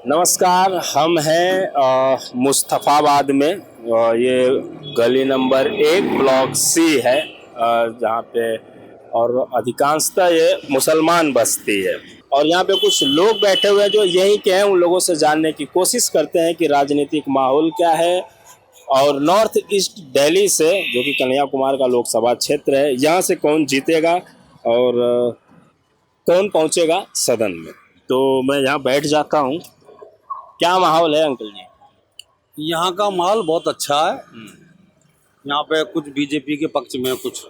नमस्कार, हम हैं मुस्तफ़ाबाद में। ये गली नंबर 1 ब्लॉक सी है, जहाँ पे और अधिकांशतः ये मुसलमान बस्ती है। और यहाँ पे कुछ लोग बैठे हुए हैं जो यहीं के हैं। उन लोगों से जानने की कोशिश करते हैं कि राजनीतिक माहौल क्या है। और नॉर्थ ईस्ट दिल्ली से, जो कि कन्हैया कुमार का लोकसभा क्षेत्र है, यहाँ से कौन जीतेगा और कौन पहुँचेगा सदन में। तो मैं यहाँ बैठ जाता हूँ। क्या माहौल है अंकल जी? यहाँ का माहौल बहुत अच्छा है। यहाँ पे कुछ बीजेपी के पक्ष में, कुछ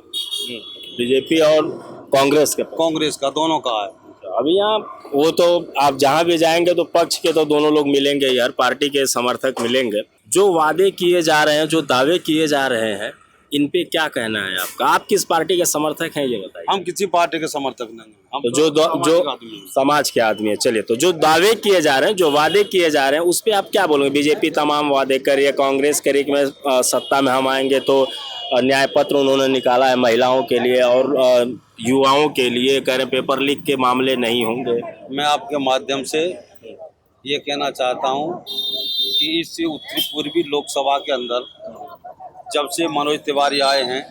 बीजेपी और कांग्रेस कांग्रेस का, दोनों का है। अभी यहाँ वो तो आप जहाँ भी जाएंगे तो पक्ष के तो दोनों लोग मिलेंगे ही, हर पार्टी के समर्थक मिलेंगे। जो वादे किए जा रहे हैं, जो दावे किए जा रहे हैं, इन पे क्या कहना है आपका? आप किस पार्टी के समर्थक हैं ये बताइए। हम किसी पार्टी के समर्थक नहीं हैं। हम तो जो समाज के आदमी है। चलिए, तो जो दावे किए जा रहे हैं, जो वादे किए जा रहे हैं, उस पे आप क्या बोलोगे? बीजेपी तमाम वादे करिए, कांग्रेस करिए कि मैं सत्ता में हम आएंगे तो न्याय पत्र उन्होंने निकाला है महिलाओं के लिए और युवाओं के लिए, कह रहे पेपर लीक के मामले नहीं होंगे। मैं आपके माध्यम से ये कहना चाहता हूँ कि इस उत्तरी पूर्वी लोकसभा के अंदर जब से मनोज तिवारी आए हैं,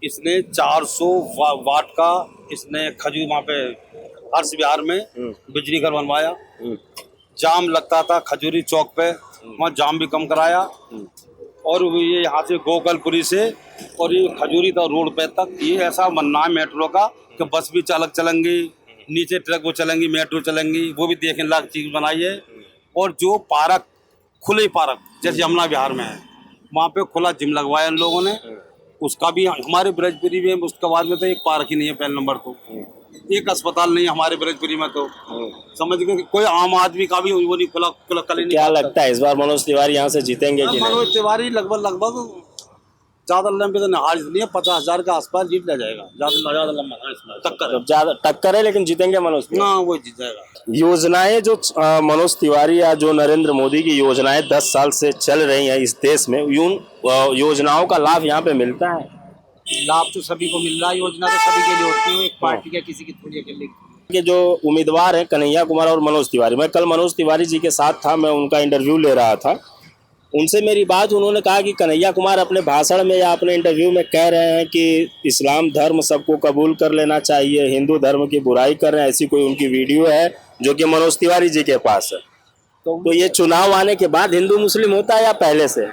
इसने 400 वाट का इसने खजूर वहाँ पे हर्ष विहार में बिजली घर बनवाया। जाम लगता था खजूरी चौक पे, वहाँ जाम भी कम कराया। और ये यहाँ से गोकलपुरी से और ये खजूरी तक रोड पे तक ये ऐसा बनना है मेट्रो का कि बस भी चलेंगी, नीचे ट्रक वो चलेंगी, मेट्रो चलेंगी, वो भी देखने लायक चीज़ बनाई है। और जो पार्क, खुले पार्क जैसे यमुना विहार में है, वहाँ पे खुला जिम लगवाया इन लोगों ने। उसका भी हमारे ब्रजपुरी में, उसके बाद में तो एक पार्क ही नहीं है पहले नंबर को, एक अस्पताल नहीं है हमारे ब्रजपुरी में। तो समझ गए कि कोई आम आदमी का भी वो नहीं खुला कल नहीं। क्या लगता है इस बार मनोज तिवारी यहाँ से जीतेंगे कि नहीं? मनोज तिवारी लगभग ज्यादा लंबे तो हार नहीं है, 50,000 के आसपास जीत ले जाएगा। ज्यादा लंबा टक्कर है, लेकिन जीतेंगे मनोज ना, वो जीत जाएगा। योजनाएं जो मनोज तिवारी या जो नरेंद्र मोदी की योजनाएं 10 साल से चल रही हैं इस देश में, उन योजनाओं का लाभ यहाँ पे मिलता है? लाभ तो सभी को मिल रहा है। योजना तो सभी के लिए होती है, एक पार्टी का किसी की थोड़ी अकेले के जो उम्मीदवार हैं कन्हैया कुमार और मनोज तिवारी, मैं कल मनोज तिवारी जी के साथ था, मैं उनका इंटरव्यू ले रहा था। उनसे मेरी बात, उन्होंने कहा कि कन्हैया कुमार अपने भाषण में या अपने इंटरव्यू में कह रहे हैं कि इस्लाम धर्म सबको कबूल कर लेना चाहिए, हिंदू धर्म की बुराई कर रहे हैं। ऐसी कोई उनकी वीडियो है जो कि मनोज तिवारी जी के पास है। तो ये चुनाव आने के बाद हिंदू मुस्लिम होता है या पहले से?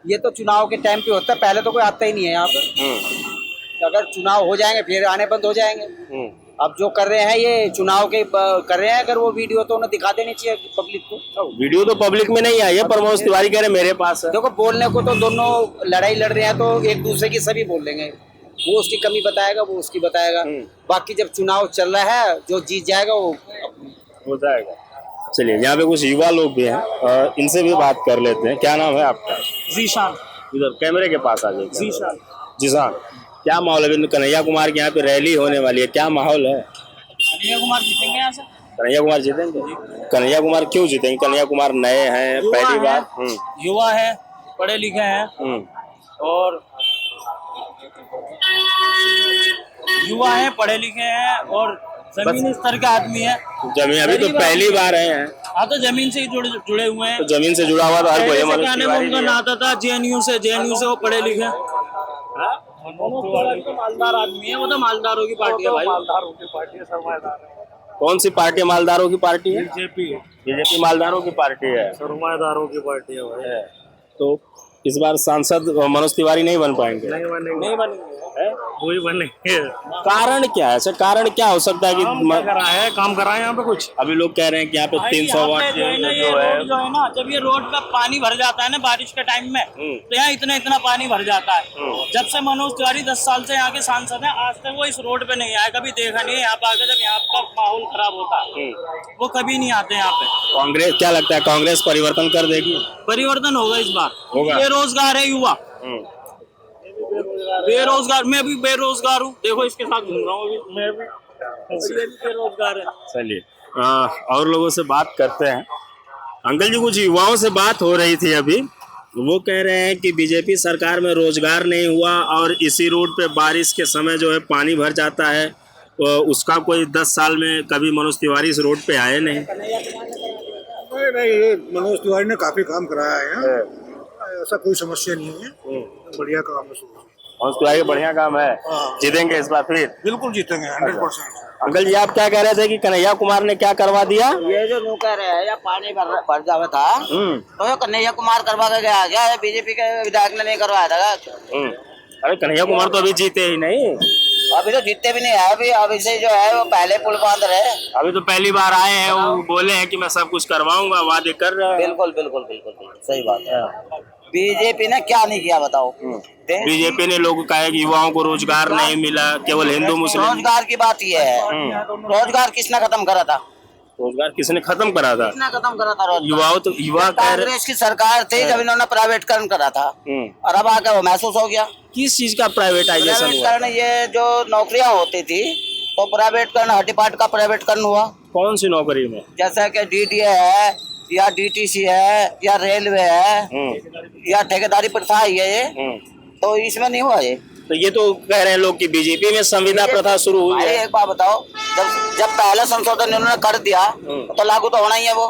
ये तो चुनाव के टाइम पे होता है, पहले तो कोई आता ही नहीं है यहाँ पे। अगर चुनाव हो जाएंगे फिर आने बंद हो जाएंगे। अब जो कर रहे हैं ये चुनाव के कर रहे हैं, अगर वो वीडियो तो उन्हें दिखा देनी चाहिए पब्लिक को। वीडियो तो पब्लिक में नहीं आई है, पर मनोज तिवारी कह रहे मेरे पास है। देखो, बोलने को तो दोनों लड़ाई लड़ रहे हैं तो एक दूसरे की सभी बोल लेंगे। वो उसकी कमी बताएगा, वो उसकी बताएगा। बाकी जब चुनाव चल रहा है, जो जीत जाएगा वो हो जाएगा। चलिए, यहाँ पे कुछ युवा लोग भी हैं, इनसे भी बात कर लेते हैं। क्या नाम है आपका? जीशान। इधर कैमरे के पास आ जाइए। जीशान। जीशान, क्या माहौल है? कन्हैया कुमार के यहाँ पे रैली होने वाली है, क्या माहौल है? कन्हैया कुमार जीतेंगे यहाँ से। कन्हैया कुमार जीतेंगे? कन्हैया कुमार क्यों जीतेंगे? कन्हैया कुमार नए हैं, पहली बार। युवा है, पढ़े लिखे हैं और युवा है, पढ़े लिखे हैं और जमीन स्तर के आदमी है। जमीन अभी तो पहली बार आए हैं। हाँ, तो जमीन से ही जुड़े हुए हैं। तो जमीन से जुड़ा हुआ तो हर कोई उनका नाता था जेएनयू से वो पढ़े लिखे। मालदार आदमी है, वो तो मालदारों की पार्टी है भाई। मालदारों की पार्टी है, सरमाएदार है। कौन सी पार्टी मालदारों की पार्टी है? बीजेपी मालदारों की पार्टी है, सरमाएदारों की पार्टी है भाई। तो इस बार सांसद मनोज तिवारी नहीं बन पाएंगे? नहीं बनेंगे। वही बनेंगे। कारण क्या है? कारण क्या हो सकता है कि काम करा है यहाँ पे कुछ? अभी लोग कह रहे हैं कि यहाँ पे 300 वाट जो है ना, जब ये रोड का पानी भर जाता है ना बारिश के टाइम में, तो यहाँ इतना पानी भर जाता है। जब से मनोज तिवारी 10 साल से यहाँ के सांसद हैं, आज तक वो इस रोड पे नहीं आए, कभी देखा नहीं है यहाँ पे आकर। जब यहाँ का माहौल खराब होता है वो कभी नहीं आते यहाँ पे। कांग्रेस, क्या लगता है कांग्रेस परिवर्तन कर देगी? परिवर्तन होगा इस बार। होगा। बेरोजगार है युवा, बेरोजगार। मैं भी बेरोजगार हूँ, देखो इसके साथ घूम रहा हूँ अभी। मैं भी बेरोजगार है। चलिए, और लोगों से बात करते हैं। अंकल जी, कुछ युवाओं से बात हो रही थी अभी, वो कह रहे हैं कि बीजेपी सरकार में रोजगार नहीं हुआ और इसी रोड पे बारिश के समय जो है पानी भर जाता है। तो उसका कोई 10 साल में कभी मनोज तिवारी इस रोड पे आए नहीं। नहीं, ये मनोज तिवारी ने काफी काम कराया है यहाँ। ऐसा कोई समस्या नहीं है, बढ़िया काम है। मनोज तिवारी का बढ़िया काम है, हाँ। जीतेंगे इस बार फिर। बिल्कुल जीतेंगे 100%। अंकल जी आप क्या कह रहे थे कि कन्हैया कुमार ने क्या करवा दिया? ये जो नु कह रहे हैं या पानी भर जावा था तो ये कन्हैया कुमार करवा के गया क्या? बीजेपी के विधायक ने नहीं करवाया था। अरे कन्हैया कुमार तो अभी जीते ही नहीं, अभी तो जीतते भी नहीं है। अभी से जो है वो पहले पुल बांध रहे हैं। अभी तो पहली बार आए हैं, वो बोले हैं कि मैं सब कुछ करवाऊंगा, वादे कर रहे हैं। बिल्कुल बिल्कुल बिल्कुल बिल्कुल सही बात है। बीजेपी ने क्या नहीं किया बताओ? बीजेपी ने लोगों का कि युवाओं को रोजगार नहीं मिला, केवल हिंदू मुस्लिम। रोजगार की बात ये है, रोजगार किसने खत्म करा था? रोजगार किसने खत्म करा था? किसने खत्म करा था रोजगार? युवाओं तो युवा कह रहे। कांग्रेस की सरकार थी जब इन्होंने प्राइवेटकरण करा था, और अब आकर वो महसूस हो गया। किस चीज का प्राइवेटाइजेशन हुआ? प्राइवेटकरण, ये जो नौकरियां होती थी तो प्राइवेटकरण, हड्डी-पाट का प्राइवेटकरण हुआ। कौन सी नौकरी में? जैसा कि डीडीए है या डीटीसी है या रेलवे है या ठेकेदारी प्रथा है ये, तो इसमें नहीं हुआ ये। तो ये तो कह रहे हैं लोग कि बीजेपी में संविदा प्रथा शुरू हुई भाई है। एक बात बताओ, जब पहला संशोधन इन्होंने कर दिया तो लागू तो होना ही है वो।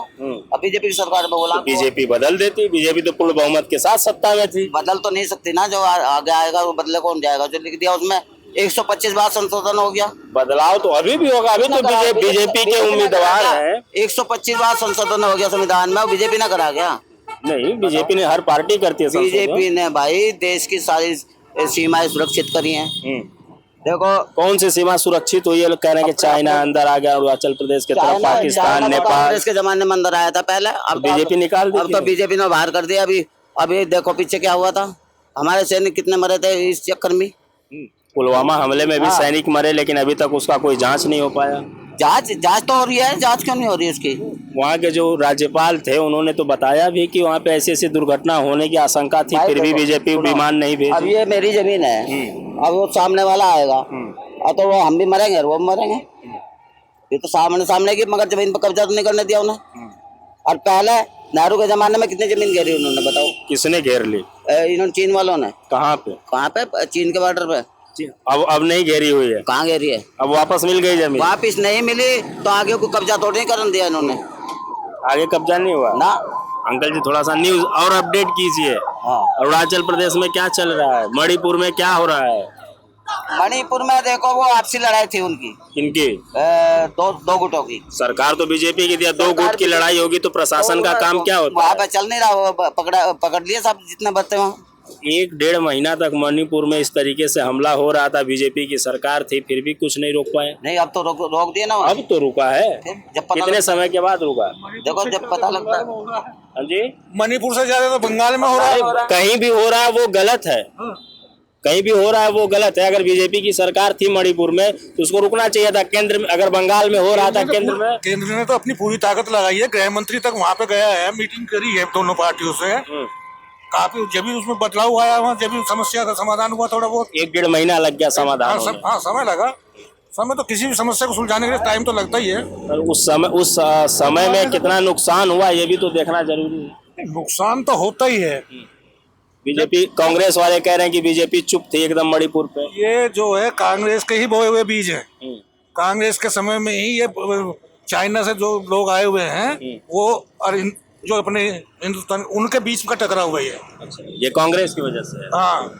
अब बीजेपी की सरकार में बोला बीजेपी बदल देती, बीजेपी तो पूर्ण बहुमत के साथ सत्ता में थी। बदल तो नहीं सकती ना, जो आगे आएगा वो बदले कौन जाएगा? जो लिख दिया उसमें 125 बार संशोधन हो गया। बदलाव तो अभी भी होगा, अभी तो बीजेपी के उम्मीदवार हैं। 125 बार संशोधन हो गया संविधान में, बीजेपी ने करा गया? नहीं, बीजेपी ने, हर पार्टी करती है संशोधन। बीजेपी ने भाई देश की सारी सीमाएं सुरक्षित करी हैं। देखो कौन सी सीमा सुरक्षित हुई है? लोग कह रहे हैं कि चाइना अंदर आ गया, अरुणाचल प्रदेश की तरफ, पाकिस्तान, नेपाल। कांग्रेस के जमाने में अंदर आया था पहले, अब बीजेपी निकाल दी। अब तो बीजेपी ने बाहर कर दिया। अभी देखो पीछे क्या हुआ था, हमारे सैनिक कितने मरे थे इस चक्कर में। पुलवामा हमले में भी सैनिक मरे, लेकिन अभी तक उसका कोई जांच नहीं हो पाया। जांच तो हो रही है, जांच क्यों नहीं हो रही उसकी? वहाँ के जो राज्यपाल थे उन्होंने तो बताया भी कि वहाँ पे ऐसी ऐसी दुर्घटना होने की आशंका थी, फिर भी बीजेपी विमान नहीं भेजी। अब ये मेरी जमीन है, अब वो सामने वाला आएगा अब तो वो हम भी मरेंगे और वो भी मरेंगे। ये तो सामने की, मगर जमीन पर कब्जा तो नहीं करने दिया उन्हें। और पहले नेहरू के जमाने में कितनी जमीन घेरी उन्होंने बताओ? किसने घेर ली? इन्होंने, चीन वालों ने। कहाँ पे? चीन के बॉर्डर पे। अब नहीं घेरी हुई है। कहाँ घेरी है? अब वापस मिल गई जमीन। वापस नहीं मिली तो आगे को कब्जा तो नहीं करने दिया इन्होंने। आगे कब्जा नहीं हुआ ना। अंकल जी थोड़ा सा न्यूज और अपडेट कीजिए। अरुणाचल प्रदेश में क्या चल रहा है? मणिपुर में क्या हो रहा है? मणिपुर में देखो वो आपसी लड़ाई थी उनकी। किनकी? दो गुटों की। सरकार तो बीजेपी की दिया, दो गुट की लड़ाई होगी तो प्रशासन का काम क्या होता है? वहाँ पे चल नहीं रहा, वो पकड़ लिए सब जितने बच्चे वहाँ। 1-1.5 महीना तक मणिपुर में इस तरीके से हमला हो रहा था, बीजेपी की सरकार थी, फिर भी कुछ नहीं रोक पाए। नहीं, अब तो रोक दिए ना। अब तो रुका है। कितने समय के बाद रुका? देखो जब पता लगता है। हाँ जी, मणिपुर से ज्यादा तो बंगाल में हो रहा है। कहीं भी हो रहा है वो गलत है, कहीं भी हो रहा है वो गलत है। अगर बीजेपी की सरकार थी मणिपुर में तो उसको रुकना चाहिए था। केंद्र में, अगर बंगाल में हो रहा था केंद्र ने तो अपनी पूरी ताकत लगाई है। गृह मंत्री तक वहाँ पे गया है, मीटिंग करी है दोनों पार्टियों से। काफी जब भी उसमें बदलाव आया वहाँ, जब भी समस्या का समाधान हुआ, थोड़ा बहुत 1-1.5 महीना लग गया समाधान। हाँ, समय लगा। समय तो किसी भी समस्या को सुलझाने के लिए टाइम तो लगता ही है। उस समय में कितना नुकसान हुआ ये भी तो देखना जरूरी है। नुकसान तो होता ही है। बीजेपी, कांग्रेस वाले कह रहे हैं कि बीजेपी चुप थी एकदम मणिपुर पे। ये जो है कांग्रेस के ही बोए हुए बीज है। कांग्रेस के समय में ही ये चाइना से जो लोग आए हुए हैं वो, और जो अपने हिंदुस्तान, उनके बीच का टकराव हुआ है। ये कांग्रेस की वजह से है। हाँ।